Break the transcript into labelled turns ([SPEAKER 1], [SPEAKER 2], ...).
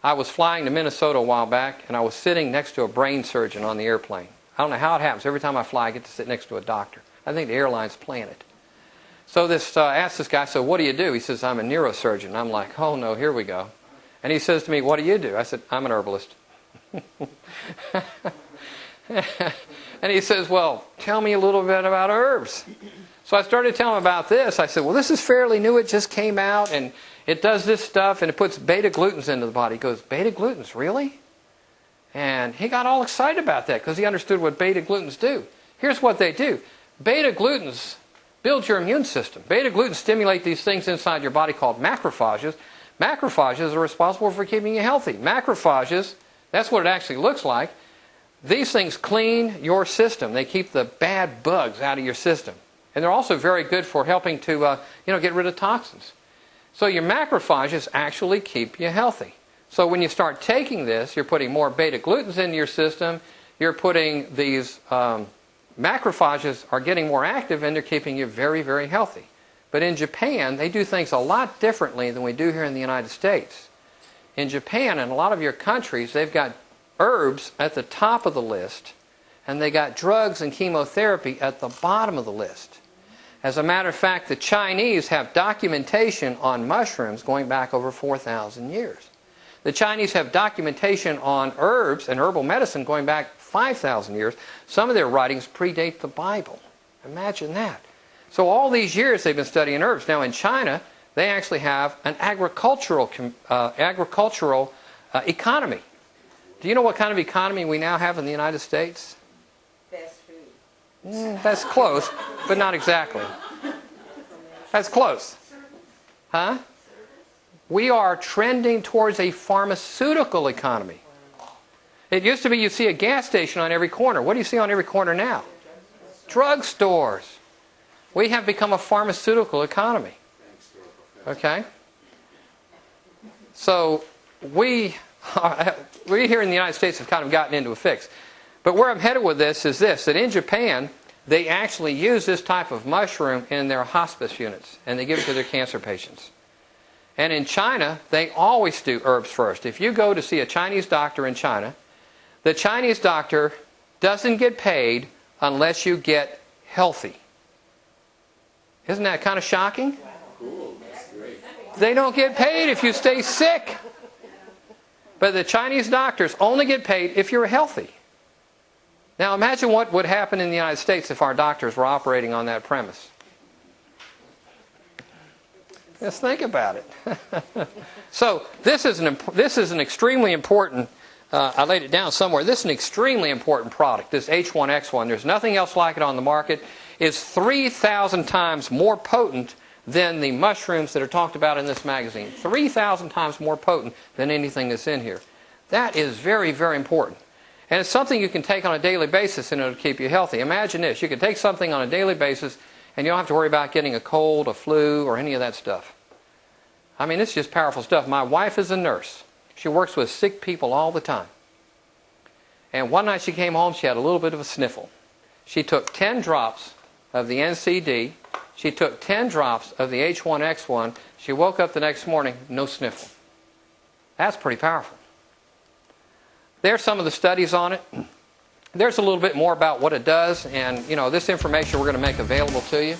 [SPEAKER 1] I was flying to Minnesota a while back, and I was sitting next to a brain surgeon on the airplane. I don't know how it happens. Every time I fly, I get to sit next to a doctor. I think the airlines plan it. So I asked this guy, so what do you do? He says, I'm a neurosurgeon. I'm like, oh no, here we go. And he says to me, what do you do? I said, I'm an herbalist. And he says, well, tell me a little bit about herbs. So I started telling him about this. I said, well, this is fairly new. It just came out, and it does this stuff, and it puts beta-glucans into the body. He goes, beta-glucans, really? And he got all excited about that because he understood what beta-glucans do. Here's what they do. Beta-glucans build your immune system. Beta-glucans stimulate these things inside your body called macrophages. Macrophages are responsible for keeping you healthy. Macrophages, that's what it actually looks like. These things clean your system. They keep the bad bugs out of your system. And they're also very good for helping to get rid of toxins. So your macrophages actually keep you healthy. So when you start taking this, you're putting more beta-glucans into your system. You're putting these macrophages are getting more active, and they're keeping you very, very healthy. But in Japan, they do things a lot differently than we do here in the United States. In Japan and a lot of your countries, they've got herbs at the top of the list, and they got drugs and chemotherapy at the bottom of the list. As a matter of fact, the Chinese have documentation on mushrooms going back over 4,000 years. The Chinese have documentation on herbs and herbal medicine going back 5,000 years. Some of their writings predate the Bible. Imagine that. So all these years they've been studying herbs. Now in China, they actually have an agricultural economy. Do you know what kind of economy we now have in the United States?
[SPEAKER 2] Fast food.
[SPEAKER 1] That's close, but not exactly. That's close. Huh? We are trending towards a pharmaceutical economy. It used to be you see a gas station on every corner. What do you see on every corner now? Drugstores. We have become a pharmaceutical economy. Okay? So we here in the United States have kind of gotten into a fix. But where I'm headed with this is this, that in Japan, they actually use this type of mushroom in their hospice units, and they give it to their cancer patients. And in China, they always do herbs first. If you go to see a Chinese doctor in China, the Chinese doctor doesn't get paid unless you get healthy. Isn't that kind of shocking? They don't get paid if you stay sick. But the Chinese doctors only get paid if you're healthy. Now imagine what would happen in the United States if our doctors were operating on that premise. Just think about it. So this is an extremely important, I laid it down somewhere, this is an extremely important product, this H1X1. There's nothing else like it on the market. It's 3,000 times more potent than the mushrooms that are talked about in this magazine. 3,000 times more potent than anything that's in here. That is very, very important. And it's something you can take on a daily basis and it'll keep you healthy. Imagine this. You can take something on a daily basis and you don't have to worry about getting a cold, a flu, or any of that stuff. I mean, it's just powerful stuff. My wife is a nurse. She works with sick people all the time. And one night she came home, she had a little bit of a sniffle. She took 10 drops of the NCD. She took 10 drops of the H1X1. She woke up the next morning, no sniffle. That's pretty powerful. There's some of the studies on it. There's a little bit more about what it does, and this information we're going to make available to you.